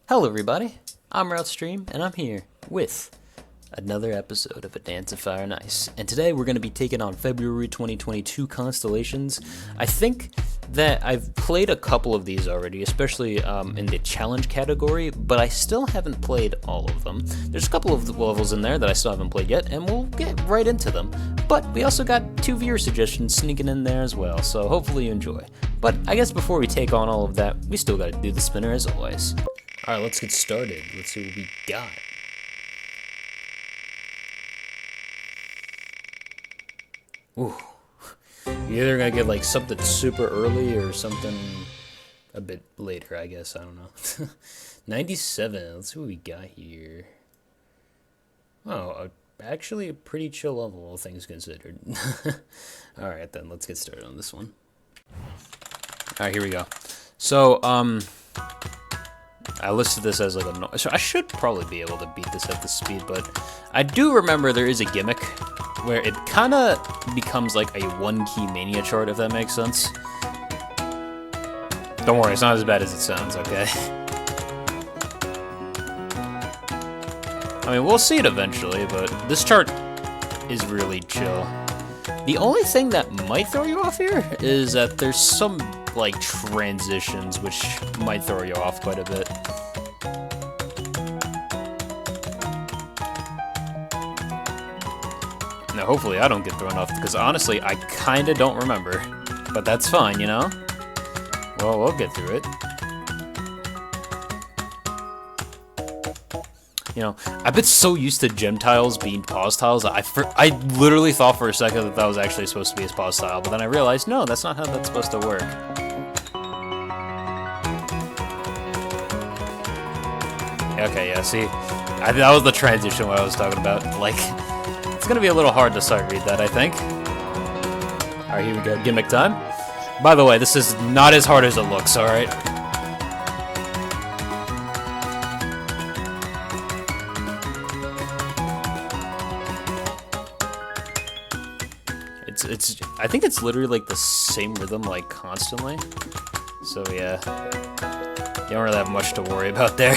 Hello everybody, I'm Wroughtstream, and I'm here with another episode of A Dance of Fire and Ice. And today we're going to be taking on February 2022 Constellations. I think that I've played a couple of these already, especially in the challenge category, but I still haven't played all of them. There's a couple of levels in there that I still haven't played yet, and we'll get right into them. But we also got 2 viewer suggestions sneaking in there as well, so hopefully you enjoy. But I guess before we take on all of that, we still got to do the spinner as always. Alright, let's get started. Let's see what we got. Ooh. You're either gonna get like something super early or something a bit later, I guess. I don't know. 97. Let's see what we got here. Oh, actually a pretty chill level, all things considered. Alright then, let's get started on this one. Alright, here we go. So, I listed this as like a... So I should probably be able to beat this at this speed, but I do remember there is a gimmick where it kind of becomes like a one-key mania chart, if that makes sense. Don't worry, it's not as bad as it sounds, okay? I mean, we'll see it eventually, but this chart is really chill. The only thing that might throw you off here is that there's some, like, transitions which might throw you off quite a bit. Now, hopefully I don't get thrown off, because honestly, I kinda don't remember. But that's fine, you know? Well, we'll get through it. You know, I've been so used to gem tiles being pause tiles, I literally thought for a second that that was actually supposed to be a pause tile, but then I realized, no, that's not how that's supposed to work. Okay, yeah, see, that was the transition what I was talking about. Like, it's gonna be a little hard to sight read that, I think. Alright, here we go, gimmick time. By the way, this is not as hard as it looks, alright? I think it's literally like the same rhythm like constantly. So yeah, you don't really have much to worry about there.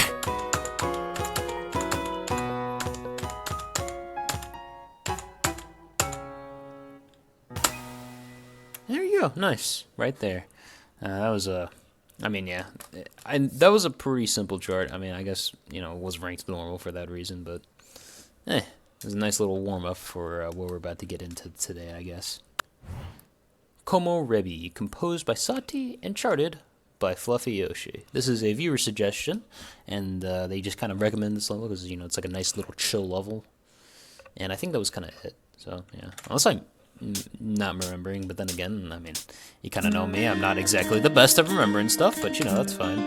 There you go, nice, right there. That was I mean, yeah, that was a pretty simple chart. I mean, I guess, you know, it was ranked normal for that reason, but it was a nice little warm-up for what we're about to get into today, I guess. Como Rebi, composed by Sati and charted by Fluffy Yoshi. This is a viewer suggestion, and they just kind of recommend this level because, you know, it's like a nice little chill level. And I think that was kind of it. So, yeah. Unless I'm not remembering, but then again, I mean, you kind of know me. I'm not exactly the best at remembering stuff, but, you know, that's fine.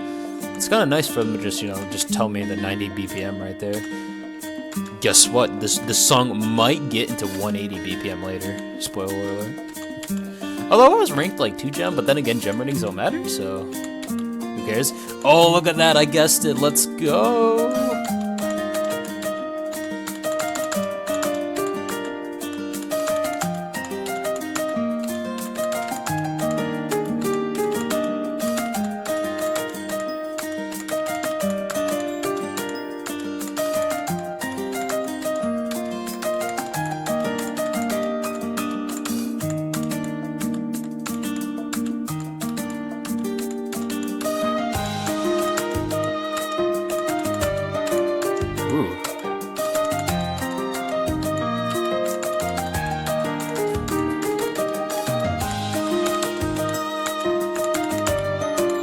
It's kind of nice for them to just, you know, just tell me the 90 BPM right there. Guess what? This song might get into 180 BPM later. Spoiler alert. Although I was ranked like 2 gem, but then again, gem ratings don't matter, so who cares? Oh, look at that! I guessed it. Let's go.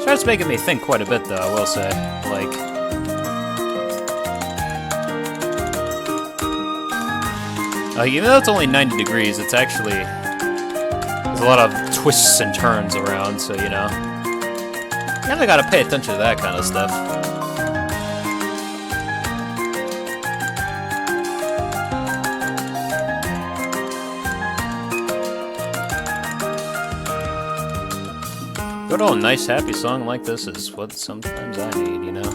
Starts making me think quite a bit, though, I will say. Like, even though it's only 90 degrees, it's actually... There's a lot of twists and turns around, so, you know. You kinda gotta pay attention to that kind of stuff. Good old nice happy song like this is what sometimes I need, you know?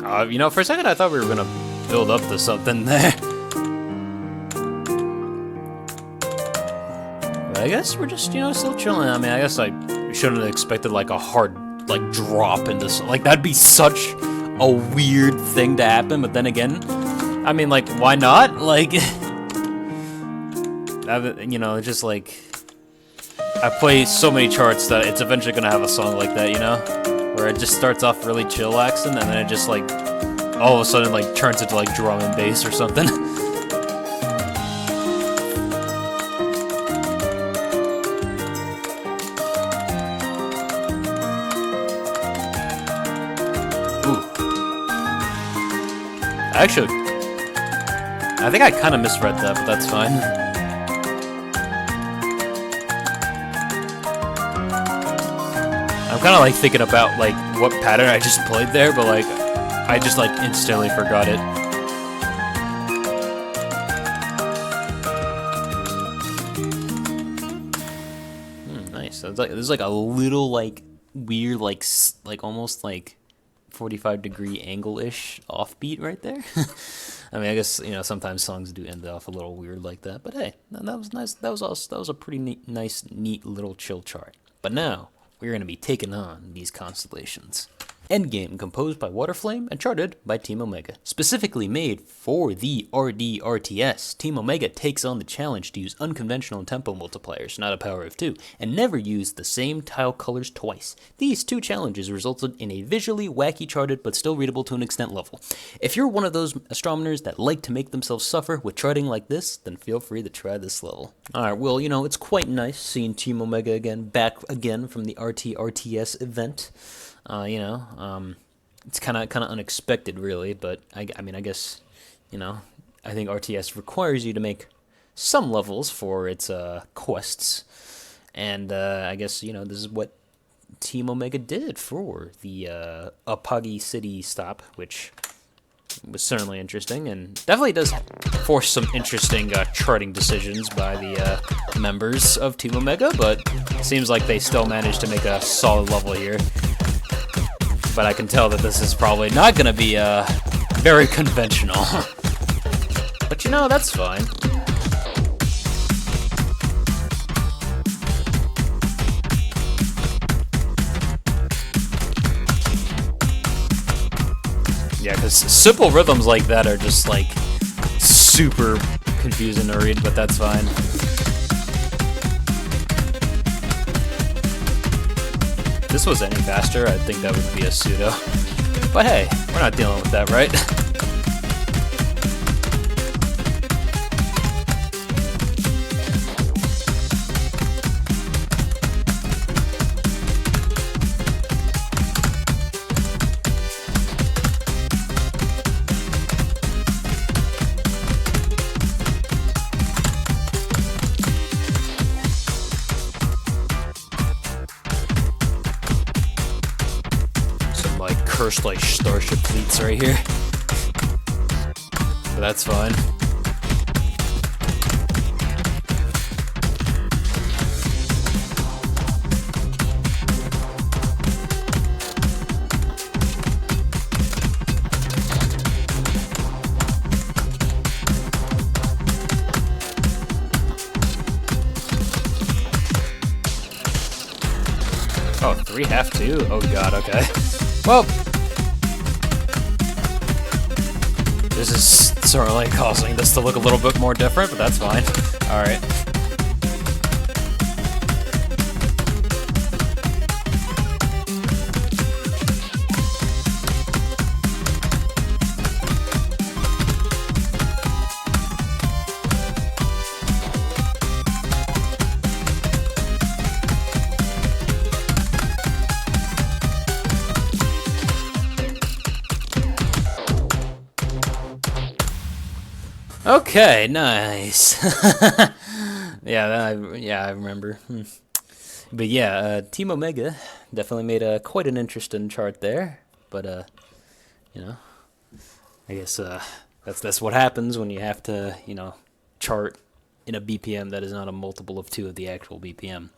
You know, for a second I thought we were gonna build up to something there. But I guess we're just, you know, still chilling. I mean, I guess I shouldn't have expected like a hard, like, drop into, like, that'd be such a weird thing to happen. But then again, I mean, like, why not? Like, you know, just like, I play so many charts that it's eventually gonna have a song like that, you know? Where it just starts off really chillaxing, and then it just, like, all of a sudden, like, turns into, like, drum and bass or something. Ooh. Actually, I think I kind of misread that, but that's fine. I'm kind of like thinking about like what pattern I just played there, but like I just like instantly forgot it. Nice. So it's like there's like a little like weird like almost like 45-degree angle-ish offbeat right there. I mean, I guess, you know, sometimes songs do end off a little weird like that, but hey, that was nice. That was a pretty neat little chill chart. But now we're going to be taking on these constellations. Endgame, composed by Waterflame and charted by Team Omega. Specifically made for the RDRTS, Team Omega takes on the challenge to use unconventional tempo multipliers, not a power of 2, and never use the same tile colors twice. These two challenges resulted in a visually wacky charted but still readable to an extent level. If you're one of those astronomers that like to make themselves suffer with charting like this, then feel free to try this level. Alright, well, you know, it's quite nice seeing Team Omega back again from the RTRTS event. You know, it's kind of unexpected, really, but I mean, I guess, you know, I think RTS requires you to make some levels for its quests, and I guess, you know, this is what Team Omega did for the Apagi City stop, which was certainly interesting, and definitely does force some interesting charting decisions by the members of Team Omega, but seems like they still managed to make a solid level here. But I can tell that this is probably not going to be very conventional. But you know, that's fine. Yeah, because simple rhythms like that are just like super confusing to read, but that's fine. If this was any faster, I'd think that would be a pseudo. But hey, we're not dealing with that, right? Cursed like starship fleets right here. But that's fine. Oh, 3 have to? Oh god, okay. Well, this is sort of like causing this to look a little bit more different, but that's fine. Alright. Okay, nice. I remember. But yeah, Team Omega definitely made quite an interesting chart there. But you know, I guess that's what happens when you have to, you know, chart in a BPM that is not a multiple of 2 of the actual BPM.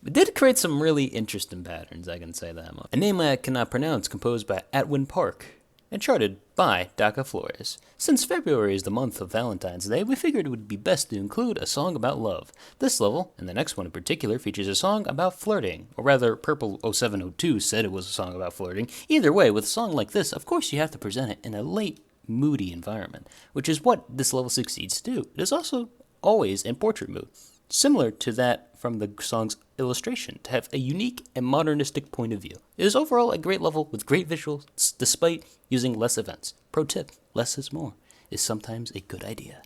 It did create some really interesting patterns, I can say that much. A name I cannot pronounce, composed by Atwin Park. and charted by Daca Flores. Since February is the month of Valentine's Day, we figured it would be best to include a song about love. This level, and the next one in particular, features a song about flirting. Or rather, Purple 0702 said it was a song about flirting. Either way, with a song like this, of course you have to present it in a late, moody environment, which is what this level succeeds to do. It is also always in portrait mode, similar to that from the song's illustration, to have a unique and modernistic point of view. It is overall a great level with great visuals, despite using less events. Pro tip, less is more, is sometimes a good idea.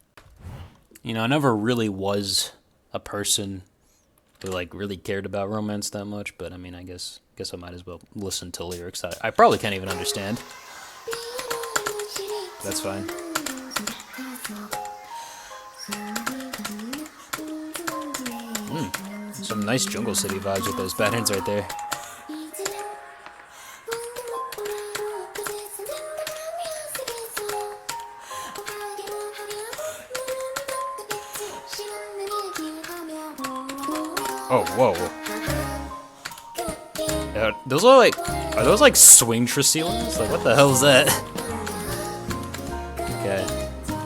You know, I never really was a person who, like, really cared about romance that much, but I mean, I guess I might as well listen to lyrics that I probably can't even understand. That's fine. Some nice Jungle City vibes with those patterns right there. Oh, whoa. Are those like swing tricillas? Like, what the hell is that? Okay.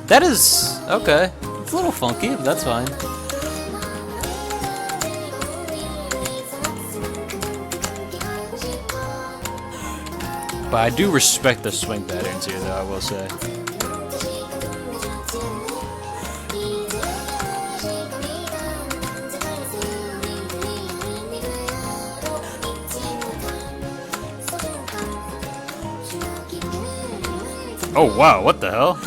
That is, okay. It's a little funky, but that's fine. But I do respect the swing patterns here, though, I will say. Oh, wow, what the hell?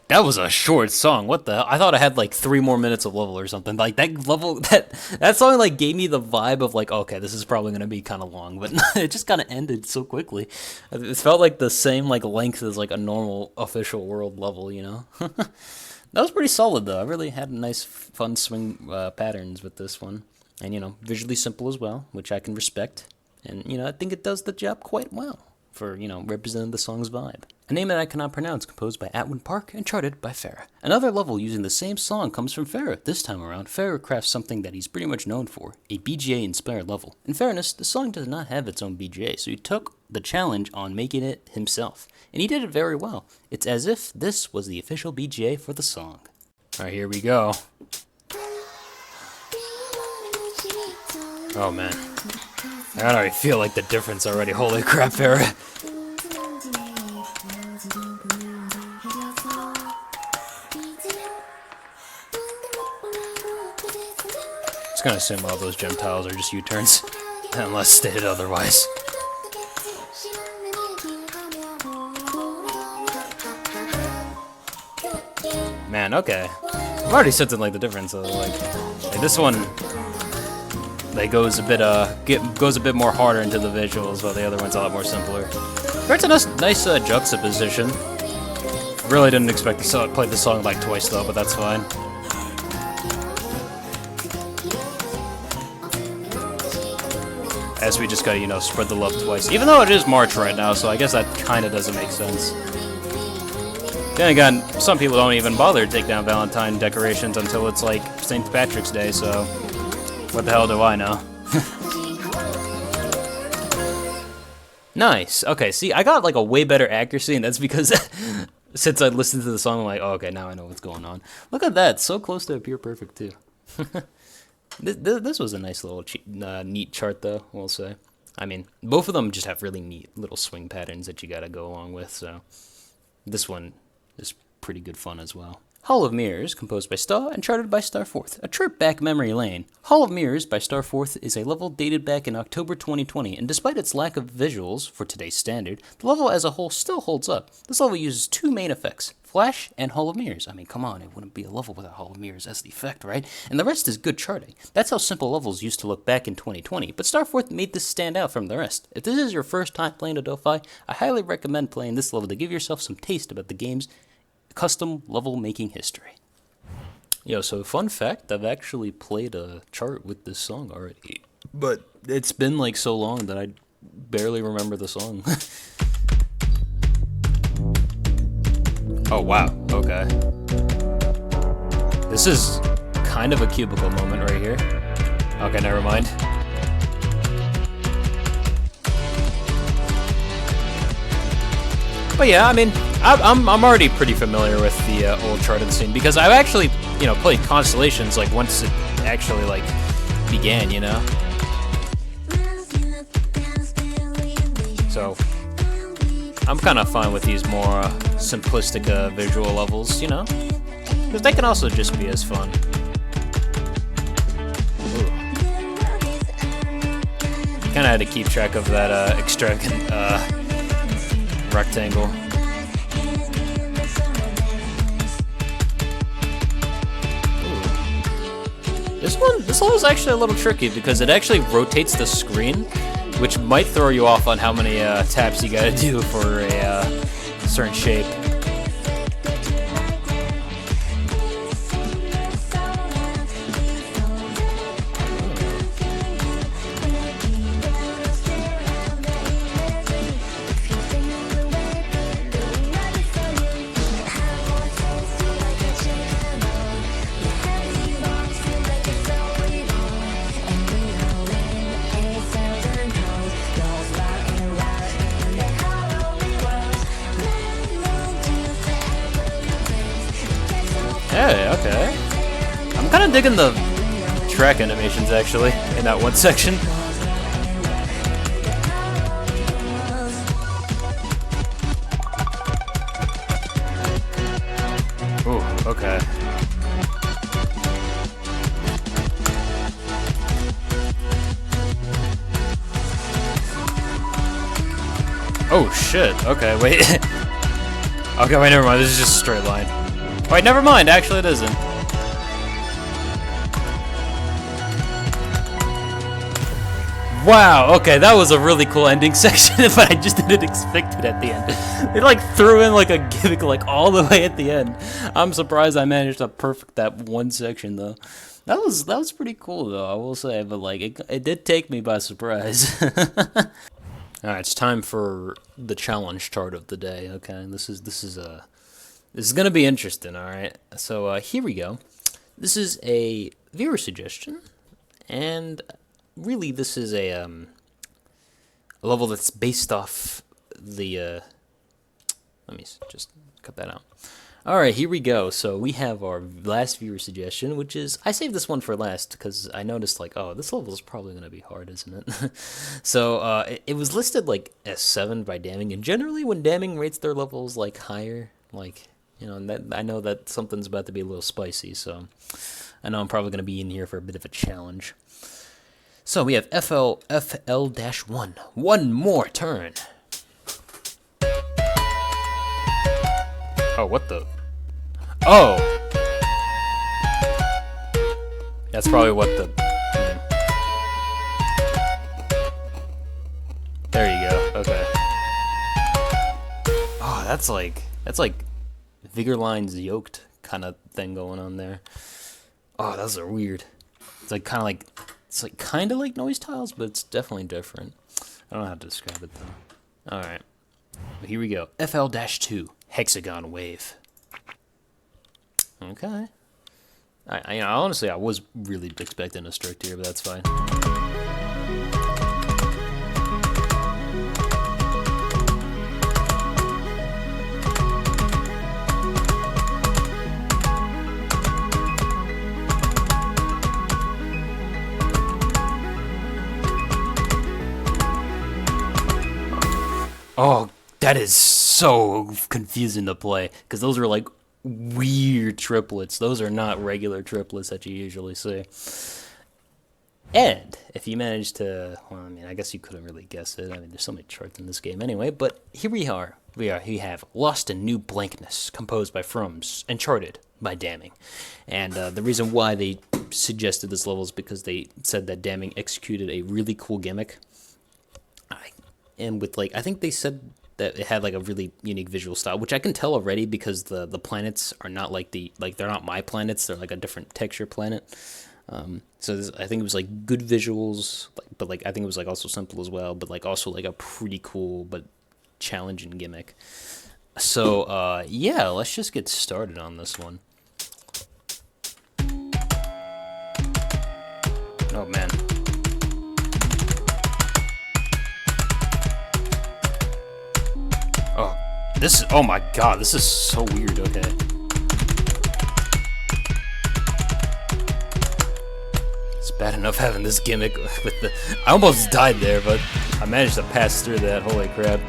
That was a short song. What the hell? I thought I had like 3 more minutes of level or something. Like that level, that song like gave me the vibe of like, okay, this is probably gonna be kind of long, but it just kind of ended so quickly. It felt like the same like length as like a normal official world level, you know. That was pretty solid though. I really had nice, fun swing patterns with this one, and you know, visually simple as well, which I can respect. And you know, I think it does the job quite well for, you know, representing the song's vibe. A name that I cannot pronounce, composed by Atwin Park and charted by Farah. Another level using the same song comes from Farah. This time around, Farah crafts something that he's pretty much known for, a BGA-inspired level. In fairness, the song does not have its own BGA, so he took the challenge on making it himself. And he did it very well. It's as if this was the official BGA for the song. Alright, here we go. Oh man. I already feel like the difference already. Holy crap, Farah. Just gonna assume all those gem tiles are just U-turns, unless stated otherwise. Man, okay. I've already sensing like the difference. Like this one, like goes a bit more harder into the visuals, while the other one's a lot more simpler. But it's a nice juxtaposition. Really didn't expect to play the song like twice though, but that's fine. As we just gotta, you know, spread the love twice. Even though it is March right now, so I guess that kinda doesn't make sense. Then again, some people don't even bother to take down Valentine decorations until it's like St. Patrick's Day, so what the hell do I know? Nice. Okay, see, I got like a way better accuracy, and that's because since I listened to the song, I'm like, oh, okay, now I know what's going on. Look at that, so close to a pure perfect too. This was a nice little neat chart, though, we'll say. I mean, both of them just have really neat little swing patterns that you gotta go along with, so this one is pretty good fun as well. Hall of Mirrors, composed by Star and charted by Starforth. A trip back memory lane. Hall of Mirrors by Starforth is a level dated back in October 2020, and despite its lack of visuals for today's standard, the level as a whole still holds up. This level uses 2 main effects, Flash and Hall of Mirrors. I mean, come on, it wouldn't be a level without Hall of Mirrors as the effect, right? And the rest is good charting. That's how simple levels used to look back in 2020, but Starforth made this stand out from the rest. If this is your first time playing Adelphi, I highly recommend playing this level to give yourself some taste about the game's custom level making history. Yo, so fun fact, I've actually played a chart with this song already, but it's been like so long that I barely remember the song. Oh wow, okay. This is kind of a cubicle moment right here. Okay, never mind. But yeah, I mean, I'm already pretty familiar with the old chart of the scene because I've actually, you know, played Constellations like once it actually like began, you know. So I'm kind of fine with these more simplistic visual levels, you know, because they can also just be as fun. Kind of had to keep track of that extravagant rectangle. This level is actually a little tricky because it actually rotates the screen, which might throw you off on how many taps you gotta do for a certain shape. Hey, okay. I'm kind of digging the track animations, actually, in that one section. Ooh, okay. Oh, shit. Okay, wait. Okay, wait, never mind. This is just a straight line. Wait, never mind. Actually, it isn't. Wow, okay, that was a really cool ending section, but I just didn't expect it at the end. They like threw in like a gimmick like all the way at the end. I'm surprised I managed to perfect that one section though. That was pretty cool though, I will say, but like it did take me by surprise. Alright, it's time for the challenge chart of the day, okay? This is gonna be interesting, alright? So here we go. This is a viewer suggestion, and really this is a level that's based off the let me just cut that out. Alright, here we go. So we have our last viewer suggestion, which is, I saved this one for last because I noticed like, oh, this level is probably going to be hard, isn't it? So it was listed like as 7 by Damning, and generally when Damning rates their levels like higher, like, you know, that, I know that something's about to be a little spicy, so I know I'm probably going to be in here for a bit of a challenge. So we have FL-1, one more turn. Oh, what the? Oh! That's probably what the... There you go, okay. Oh, that's like Vigor Line's Yoked kind of thing going on there. Oh, those are weird. It's like kind of like Noise Tiles, but it's definitely different. I don't know how to describe it though. Alright. Well, here we go. FL-2. Hexagon Wave. Okay. I honestly, I was really expecting a strict here, but that's fine. Oh, that is so confusing to play, because those are like weird triplets. Those are not regular triplets that you usually see. And if you manage to, well, I mean, I guess you couldn't really guess it. I mean, there's so many charts in this game anyway, but here we are. We have Lost in New Blankness, composed by Frums and charted by Damning. And the reason why they suggested this level is because they said that Damning executed a really cool gimmick. And with like, I think they said that it had like a really unique visual style, which I can tell already because the planets are not like they're not my planets. They're like a different texture planet. So I think it was like good visuals, but like I think it was like also simple as well, but like also like a pretty cool but challenging gimmick. So yeah, let's just get started on this one. Oh man. This is, oh my god, this is so weird, okay. It's bad enough having this gimmick with the... I almost died there, but I managed to pass through that, holy crap.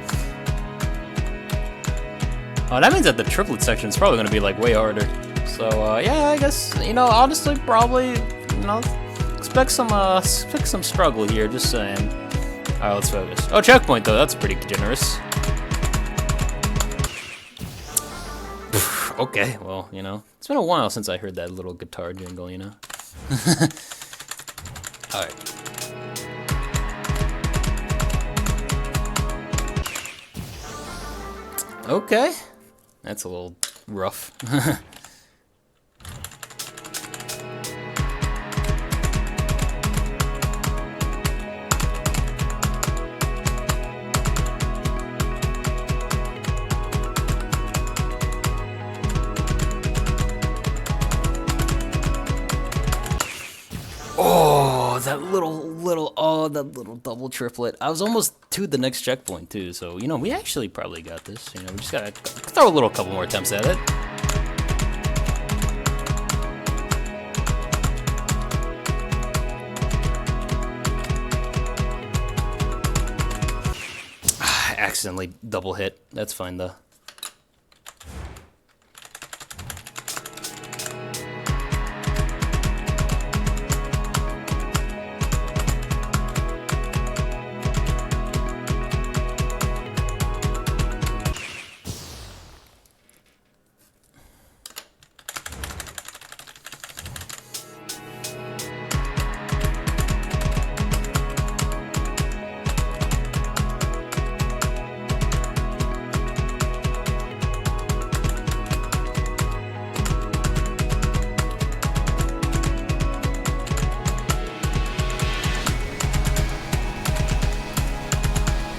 Oh, that means that the triplet section is probably going to be, like, way harder. So, yeah, I guess, you know, honestly, probably, you know, expect some struggle here, just saying. Alright, let's focus. Oh, checkpoint, though, that's pretty generous. Okay, well, you know, it's been a while since I heard that little guitar jingle, you know? Alright. Okay. That's a little rough. Oh, that little double triplet. I was almost to the next checkpoint too, so you know we actually probably got this. You know, we just gotta throw a couple more attempts at it. I accidentally double hit. That's fine though.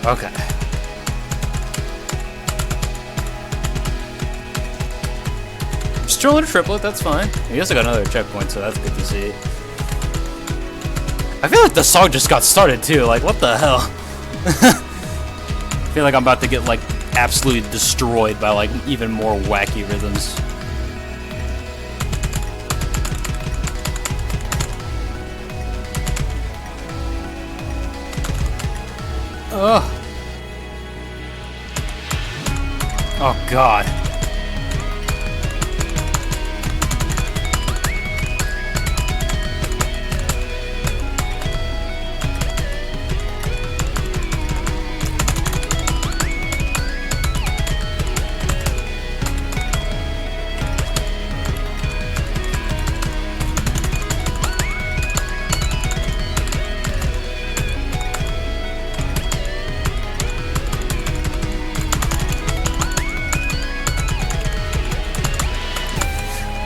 Okay. Strolling a triplet, that's fine. We also got another checkpoint, so that's good to see. I feel like the song just got started too, like what the hell? I feel like I'm about to get like absolutely destroyed by like even more wacky rhythms. Ugh. Oh god.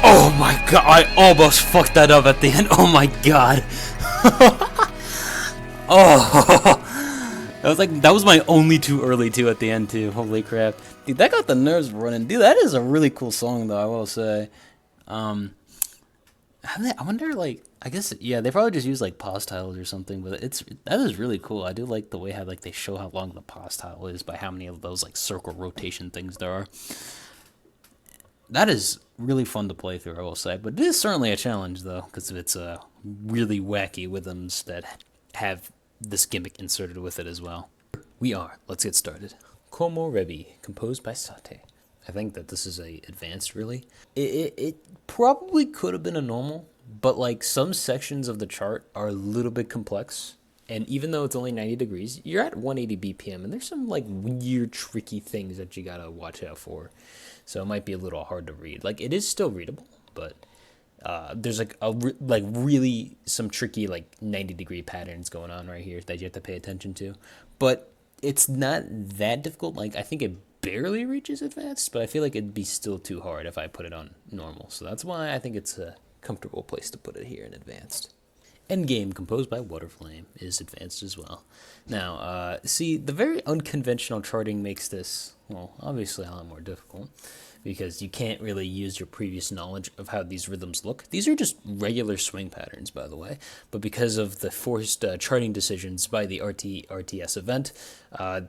Oh my god, I almost fucked that up at the end. Oh my god. Oh, that was my only too early too at the end too. Holy crap. Dude, that got the nerves running. Dude, that is a really cool song though, I will say. I wonder, like, I guess, yeah, they probably just use like pause titles or something, but that is really cool. I do like the way how like they show how long the pause title is by how many of those like circle rotation things there are. That is really fun to play through, I will say, but it is certainly a challenge though, because it's really wacky rhythms that have this gimmick inserted with it as well. Let's get started. Como Rebi, composed by Sate. I think that this is a advanced, really. It probably could have been a normal, but like some sections of the chart are a little bit complex. And even though it's only 90 degrees, you're at 180 BPM, and there's some like weird, tricky things that you gotta watch out for. So it might be a little hard to read. Like it is still readable, but there's like really some tricky like 90-degree patterns going on right here that you have to pay attention to. But it's not that difficult. Like I think it barely reaches advanced, but I feel like it'd be still too hard if I put it on normal. So that's why I think it's a comfortable place to put it here in advanced. Endgame, composed by Waterflame, is advanced as well. Now, see, the very unconventional charting makes this, well, obviously a lot more difficult. because you can't really use your previous knowledge of how these rhythms look. These are just regular swing patterns, by the way, but because of the forced charting decisions by the RTS event,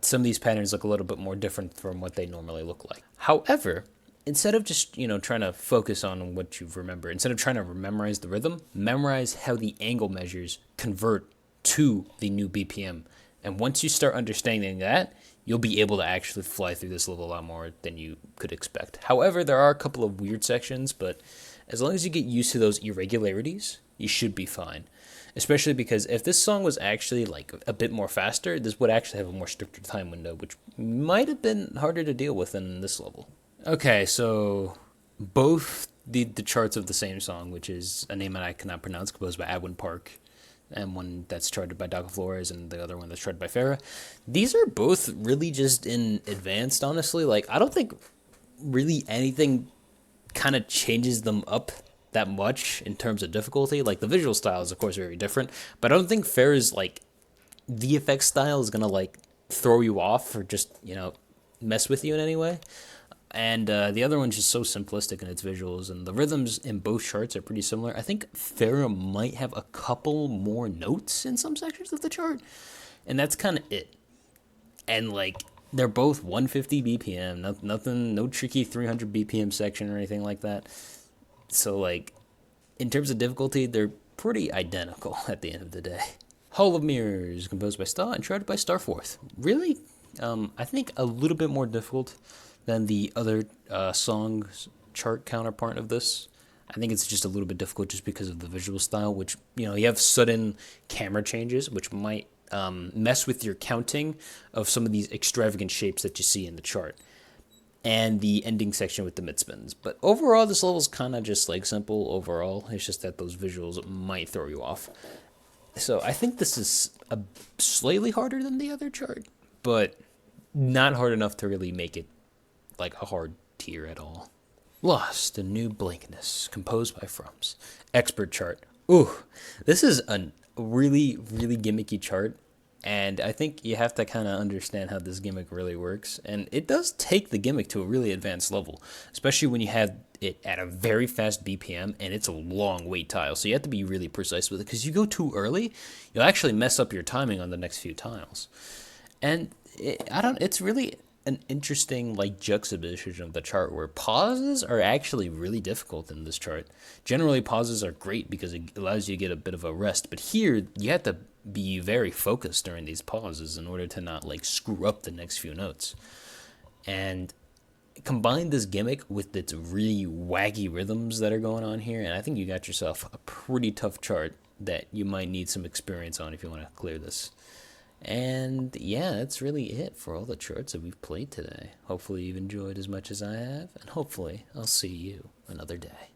some of these patterns look a little bit more different from what they normally look like. However, instead of just, trying to focus on what you remember, instead of trying to memorize the rhythm, memorize how the angle measures convert to the new BPM. And once you start understanding that, you'll be able to actually fly through this level a lot more than you could expect. However, there are a couple of weird sections, but as long as you get used to those irregularities, you should be fine. Especially because if this song was actually like a bit more faster, this would actually have a more stricter time window, which might have been harder to deal with in this level. Okay, so both the charts of the same song, which is a name that I cannot pronounce, composed by Adwin Park, and one that's charted by Daca Flores, and the other one that's charted by Farah. These are both really just in advanced, honestly. Like, I don't think really anything kind of changes them up that much in terms of difficulty. Like, the visual style is, of course, very different, but I don't think Farah's, like, VFX style is gonna, like, throw you off or just, mess with you in any way. And the other one's just so simplistic in its visuals, and the rhythms in both charts are pretty similar. I think Farah might have a couple more notes in some sections of the chart, and that's kind of it. And, like, they're both 150 BPM, nothing, no tricky 300 BPM section or anything like that. So, like, in terms of difficulty, they're pretty identical at the end of the day. Hall of Mirrors, composed by Star and charted by Starforth. Really, I think a little bit more difficult than the other song's chart counterpart of this. I think it's just a little bit difficult just because of the visual style, which, you have sudden camera changes, which might mess with your counting of some of these extravagant shapes that you see in the chart. And the ending section with the mid-spins. But overall, this level's kind of just, like, simple overall. It's just that those visuals might throw you off. So I think this is slightly harder than the other chart, but not hard enough to really make it like a hard tier at all. Lost, a new Blankness, composed by Frums. Expert chart. Ooh, this is a really, really gimmicky chart, and I think you have to kind of understand how this gimmick really works, and it does take the gimmick to a really advanced level, especially when you have it at a very fast BPM, and it's a long wait tile, so you have to be really precise with it, because you go too early, you'll actually mess up your timing on the next few tiles. And it's really an interesting, like, juxtaposition of the chart where pauses are actually really difficult in this chart. Generally, pauses are great because it allows you to get a bit of a rest, but here you have to be very focused during these pauses in order to not, like, screw up the next few notes. And combine this gimmick with its really waggy rhythms that are going on here, and I think you got yourself a pretty tough chart that you might need some experience on if you want to clear this. And yeah, that's really it for all the charts that we've played today. Hopefully you've enjoyed as much as I have, and hopefully I'll see you another day.